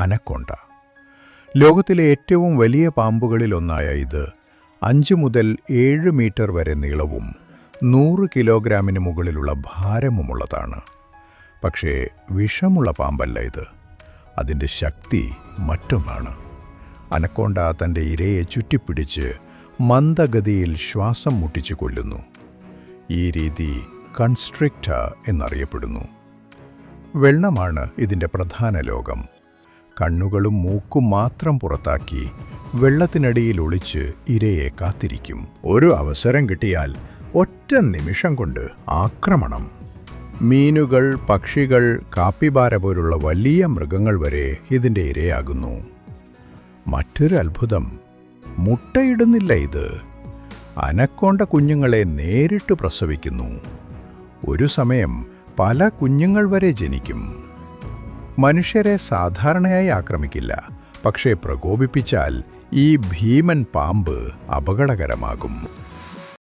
അനക്കൊണ്ട. ലോകത്തിലെ ഏറ്റവും വലിയ പാമ്പുകളിലൊന്നായ ഇത് 5 മുതൽ 7 മീറ്റർ വരെ നീളവും 100 കിലോഗ്രാമിന് മുകളിലുള്ള ഭാരമുമുള്ളതാണ്. പക്ഷേ വിഷമുള്ള പാമ്പല്ല ഇത്. അതിൻ്റെ ശക്തി മറ്റൊന്നാണ്. അനക്കൊണ്ട തൻ്റെ ഇരയെ ചുറ്റിപ്പിടിച്ച് മന്ദഗതിയിൽ ശ്വാസം മുട്ടിച്ചു കൊല്ലുന്നു. ഈ രീതി കൺസ്ട്രിക്റ്റർ എന്നറിയപ്പെടുന്നു. വെള്ളമാണ് ഇതിൻ്റെ പ്രധാന ലോകം. കണ്ണുകളും മൂക്കും മാത്രം പുറത്താക്കി വെള്ളത്തിനടിയിൽ ഒളിച്ച് ഇരയെ കാത്തിരിക്കും. ഒരു അവസരം കിട്ടിയാൽ ഒറ്റ നിമിഷം കൊണ്ട് ആക്രമണം. മീനുകൾ, പക്ഷികൾ, കാപ്പിബാര പോലുള്ള വലിയ മൃഗങ്ങൾ വരെ ഇതിൻ്റെ ഇരയാകുന്നു. മറ്റൊരു അത്ഭുതം, മുട്ടയിടുന്നില്ല ഇത്. അനക്കൊണ്ട കുഞ്ഞുങ്ങളെ നേരിട്ട് പ്രസവിക്കുന്നു. ഒരു സമയം പല കുഞ്ഞുങ്ങൾ വരെ ജനിക്കും. മനുഷ്യരെ സാധാരണയായി ആക്രമിക്കില്ല, പക്ഷേ പ്രകോപിപ്പിച്ചാൽ ഈ ഭീമൻ പാമ്പ് അപകടകരമാകും.